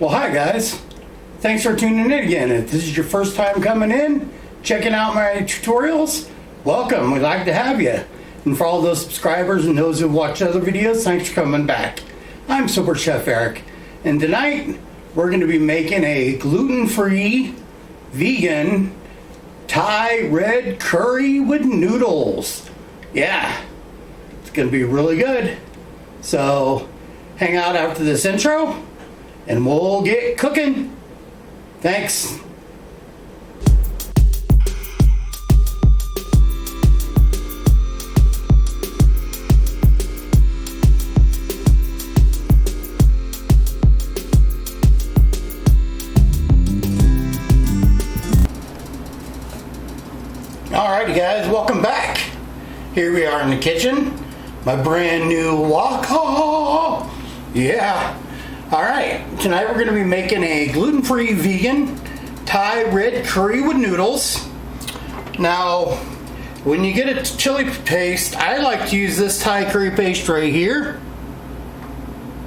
Well, hi guys. Thanks for tuning in again. If this is your first time coming in, checking out my tutorials, welcome. We'd like to have you. And for all those subscribers and those who watch other videos, thanks for coming back. I'm Super Chef Eric, and tonight we're going to be making a gluten-free, vegan, Thai red curry with noodles. Yeah, it's going to be really good. So hang out after this intro and we'll get cooking. Thanks. Alrighty guys, welcome back. Here we are in the kitchen. My brand new wok. Oh, yeah. Alright, tonight we're going to be making a gluten-free vegan Thai red curry with noodles. Now, when you get a chili paste, I like to use this Thai curry paste right here.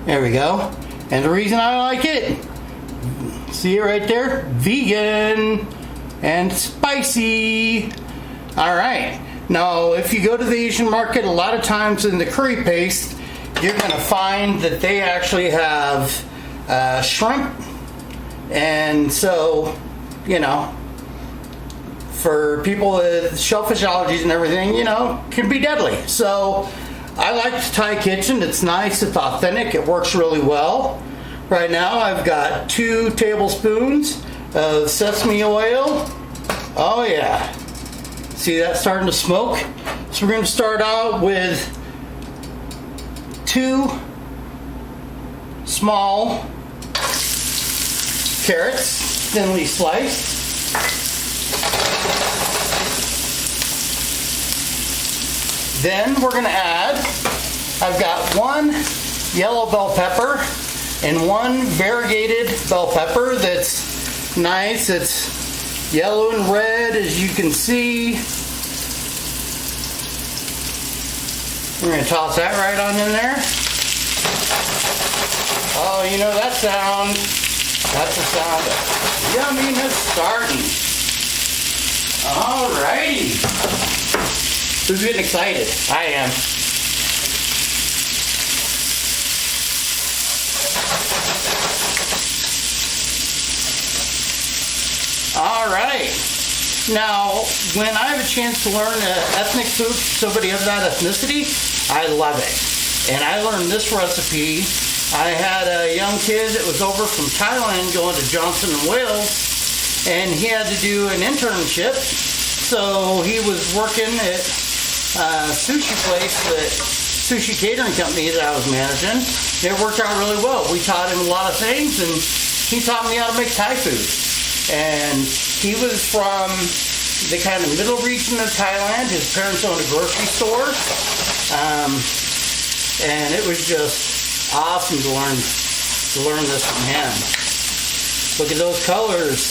There we go. And the reason I like it, see it right there? Vegan and spicy. Alright, now if you go to the Asian market, a lot of times in the curry paste, you're going to find that they actually have shrimp, and so, you know, for people with shellfish allergies and everything, you know, can be deadly. So I like the Thai kitchen. It's nice, it's authentic, it works really well. Right now I've got 2 tablespoons of sesame oil. Oh yeah, see that starting to smoke? So we're going to start out with 2 small carrots, thinly sliced. Then we're going to add, I've got 1 yellow bell pepper and 1 variegated bell pepper that's nice. It's yellow and red, as you can see. We're going to toss that right on in there. Oh, you know that sound? That's the sound of yumminess starting. Alrighty. Who's getting excited? I am. Alright. Now, when I have a chance to learn ethnic food, somebody of that ethnicity, I love it. And I learned this recipe. I had a young kid that was over from Thailand going to Johnson & Wales, and he had to do an internship. So he was working at a sushi place, sushi catering company that I was managing. It worked out really well. We taught him a lot of things, and he taught me how to make Thai food. And he was from the kind of middle region of Thailand. His parents owned a grocery store. And it was just awesome to learn this from him. Look at those colors.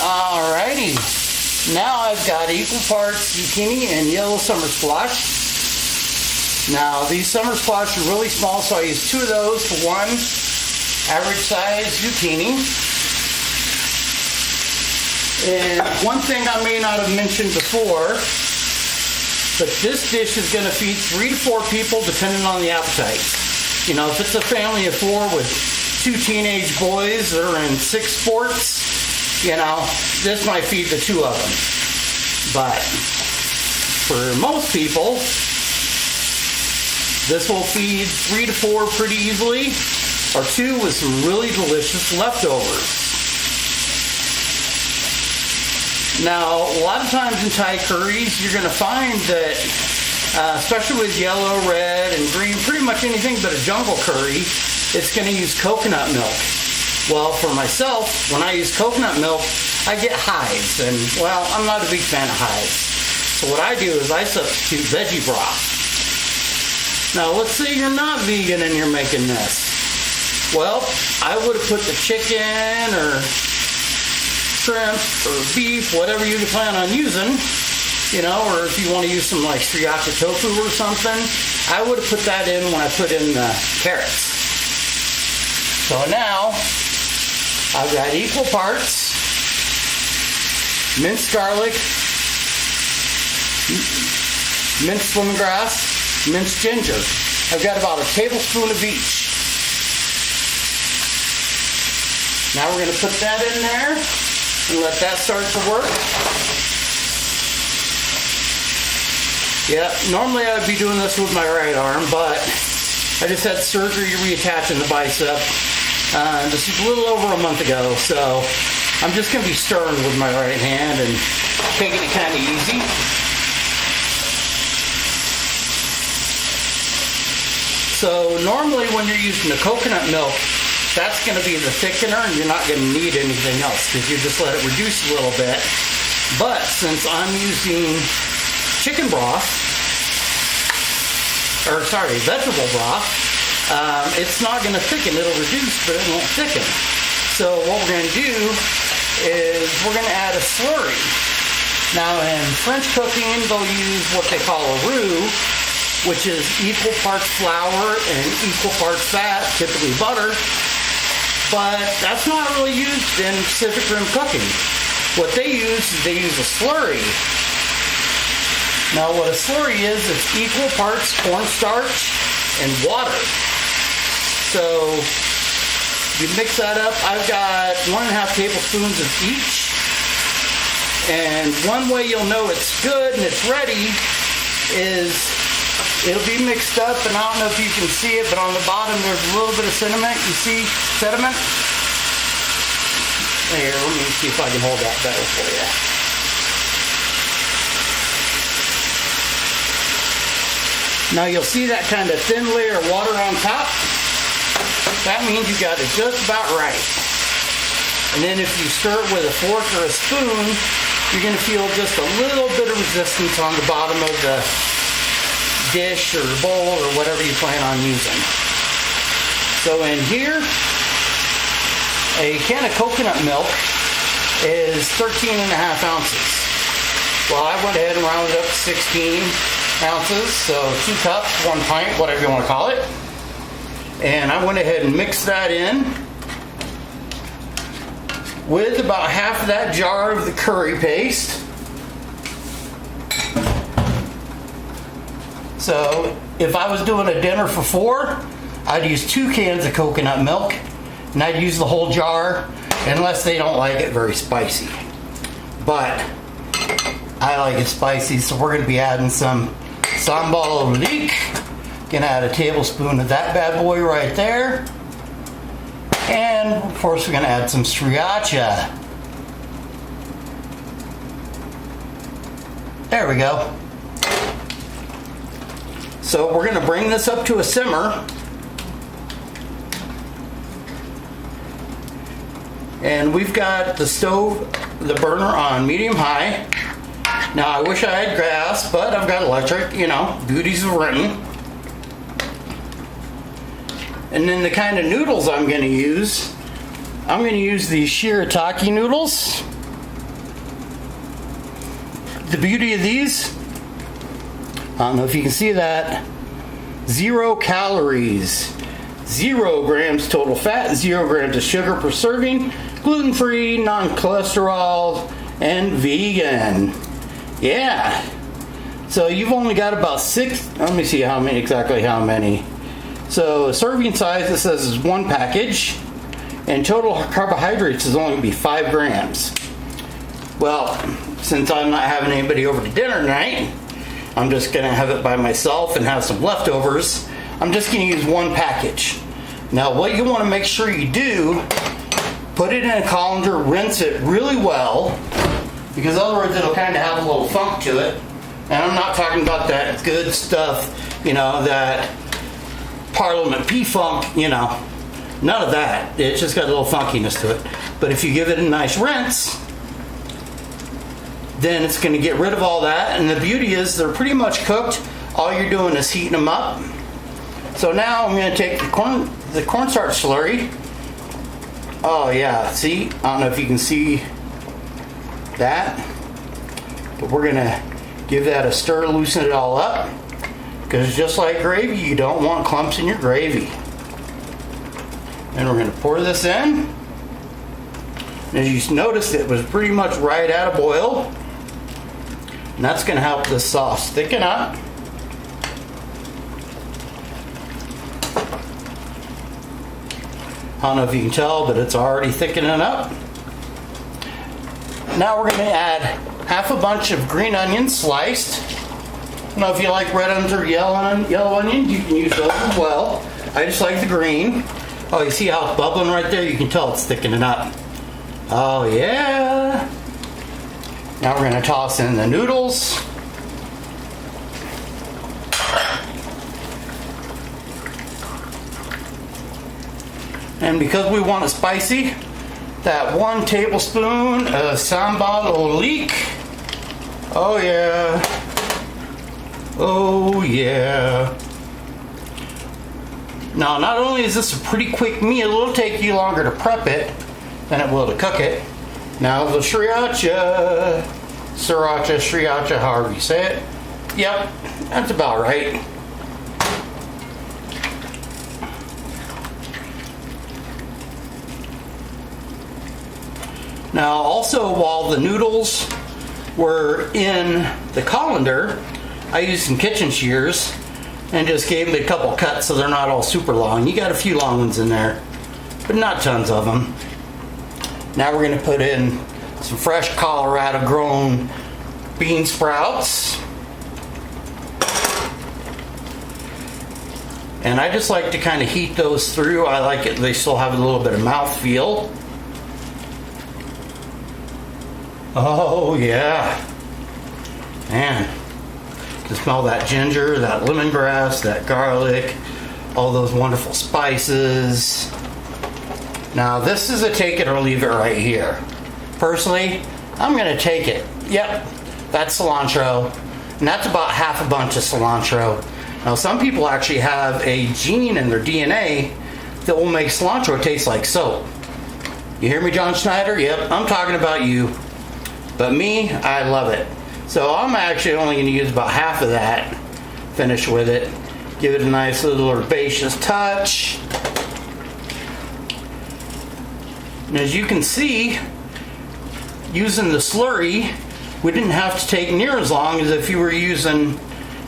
Alrighty. Now I've got equal parts zucchini and yellow summer squash. Now these summer squash are really small, so I use 2 of those for 1 average size zucchini. And one thing I may not have mentioned before, but this dish is going to feed 3 to 4 people depending on the appetite. You know, if it's a family of 4 with 2 teenage boys that are in 6 sports, you know, this might feed the 2 of them. But for most people, this will feed 3 to 4 pretty easily, or 2 with some really delicious leftovers. Now, a lot of times in Thai curries, you're going to find that, especially with yellow, red, and green, pretty much anything but a jungle curry, it's going to use coconut milk. Well, for myself, when I use coconut milk, I get hives, and, well, I'm not a big fan of hives. So what I do is I substitute veggie broth. Now, let's say you're not vegan and you're making this. Well, I would have put the chicken or shrimp or beef, whatever you plan on using, you know, or if you want to use some like sriracha tofu or something, I would have put that in when I put in the carrots. So now I've got equal parts minced garlic, minced lemongrass, minced ginger. I've got about a tablespoon of each. Now we're going to put that in there and let that start to work. Yeah, normally I would be doing this with my right arm, but I just had surgery reattaching the bicep just a little over a month ago, so I'm just going to be stirring with my right hand and taking it kind of easy. So normally when you're using the coconut milk, that's going to be the thickener and you're not going to need anything else because you just let it reduce a little bit. But since I'm using chicken broth, or sorry, vegetable broth, it's not going to thicken. It'll reduce, but it won't thicken. So what we're going to do is we're going to add a slurry. Now in French cooking, they'll use what they call a roux, which is equal parts flour and equal parts fat, typically butter. But that's not really used in Pacific Rim cooking. What they use is they use a slurry. Now what a slurry is, it's equal parts cornstarch and water. So you mix that up. I've got 1.5 tablespoons of each. And one way you'll know it's good and it's ready is it'll be mixed up, and I don't know if you can see it, but on the bottom there's a little bit of sediment. You see sediment? Here, let me see if I can hold that better for you. Now you'll see that kind of thin layer of water on top. That means you got it just about right. And then if you stir it with a fork or a spoon, you're going to feel just a little bit of resistance on the bottom of the dish or bowl or whatever you plan on using. So in here, a can of coconut milk is 13.5 ounces. Well, I went ahead and rounded up to 16 ounces, so 2 cups, 1 pint, whatever you want to call it. And I went ahead and mixed that in with about half of that jar of the curry paste. So if I was doing a dinner for 4, I'd use 2 cans of coconut milk, and I'd use the whole jar unless they don't like it very spicy. But I like it spicy, so we're going to be adding some sambal oblique. Gonna add a tablespoon of that bad boy right there. And of course we're gonna add some sriracha. There we go. So we're gonna bring this up to a simmer. And we've got the stove, the burner on medium high. Now I wish I had gas, but I've got electric, you know, beauties of Renton. And then the kind of noodles I'm going to use these shirataki noodles. The beauty of these, I don't know if you can see that, 0 calories, 0 grams total fat, 0 grams of sugar per serving, gluten-free, non-cholesterol, and vegan. Yeah. So you've only got about 6, let me see exactly how many. So serving size, this says, is 1 package, and total carbohydrates is only going to be 5 grams. Well, since I'm not having anybody over to dinner tonight, I'm just going to have it by myself and have some leftovers. I'm just going to use 1 package. Now what you want to make sure you do, put it in a colander, rinse it really well, because otherwise it'll kind of have a little funk to it. And I'm not talking about that good stuff, you know, that Parliament P-Funk, you know, none of that. It's just got a little funkiness to it. But if you give it a nice rinse, then it's going to get rid of all that. And the beauty is they're pretty much cooked. All you're doing is heating them up. So now I'm going to take the cornstarch slurry. Oh yeah, see? I don't know if you can see that. But we're going to give that a stir, loosen it all up. Because just like gravy, you don't want clumps in your gravy. And we're going to pour this in. As you noticed, it was pretty much right at a boil. And that's going to help this sauce thicken up. I don't know if you can tell, but it's already thickening up. Now we're going to add half a bunch of green onions sliced. I don't know if you like red onions or yellow onions, you can use those as well. I just like the green. Oh, you see how it's bubbling right there? You can tell it's thickening up. Oh yeah. Now we're going to toss in the noodles. And because we want it spicy, that 1 tablespoon of sambal leek. Oh yeah. Oh yeah. Now, not only is this a pretty quick meal, it'll take you longer to prep it than it will to cook it. Now the sriracha, however you say it. Yep, that's about right. Now also, while the noodles were in the colander, I used some kitchen shears and just gave them a couple cuts so they're not all super long. You got a few long ones in there, but not tons of them. Now we're going to put in some fresh Colorado grown bean sprouts. And I just like to kind of heat those through. I like it, they still have a little bit of mouthfeel. Oh yeah. Man, you can smell that ginger, that lemongrass, that garlic, all those wonderful spices. Now this is a take it or leave it right here. Personally, I'm gonna take it. Yep, that's cilantro. And that's about half a bunch of cilantro. Now some people actually have a gene in their DNA that will make cilantro taste like soap. You hear me, John Schneider? Yep, I'm talking about you. But me, I love it. So I'm actually only going to use about half of that. Finish with it. Give it a nice little herbaceous touch. And as you can see, using the slurry, we didn't have to take near as long as if you were using,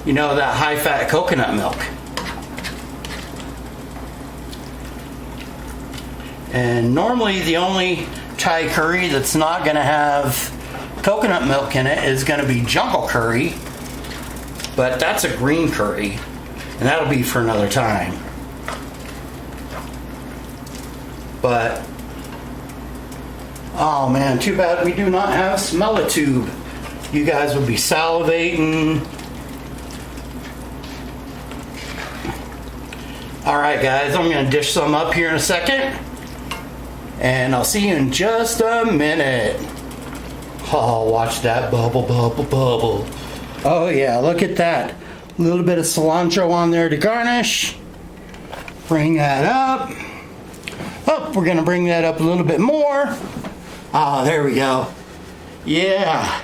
you know, that high-fat coconut milk. And normally the only Thai curry that's not going to have coconut milk in it is going to be jungle curry, but that's a green curry, and that'll be for another time. But oh man, too bad we do not have smell-a-tube. You guys would be salivating. Alright guys, I'm going to dish some up here in a second, and I'll see you in just a minute. Oh, watch that bubble, bubble, bubble. Oh yeah, look at that. A little bit of cilantro on there to garnish. Bring that up. Oh, we're gonna bring that up a little bit more. Ah, there we go. Yeah.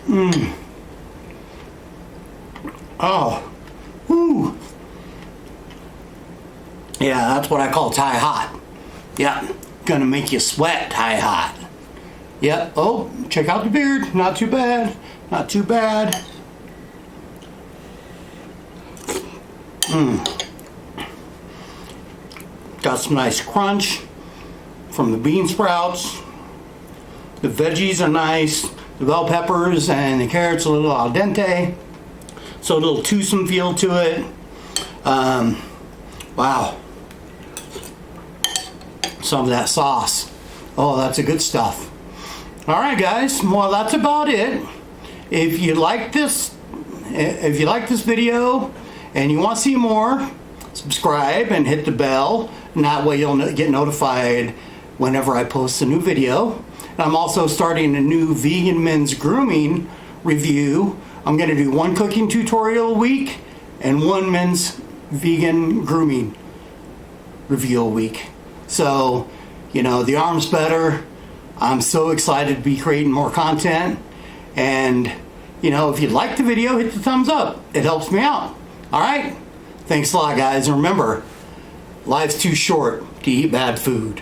Mmm. Oh. Woo. Yeah, that's what I call Thai hot. Yeah, gonna make you sweat Thai hot. Yep. Oh, check out the beard. Not too bad. Not too bad. Mmm. Got some nice crunch from the bean sprouts. The veggies are nice. The bell peppers and the carrots a little al dente. So a little toothsome feel to it. Wow. Some of that sauce. Oh, that's a good stuff. Alright guys, well that's about it. If you like this video and you want to see more, subscribe and hit the bell, and that way you'll get notified whenever I post a new video. And I'm also starting a new vegan men's grooming review. I'm going to do 1 cooking tutorial a week and 1 men's vegan grooming review a week. So, you know, the arm's better. I'm so excited to be creating more content. And if you like the video, hit the thumbs up. It helps me out. All right? Thanks a lot, guys. And remember, life's too short to eat bad food.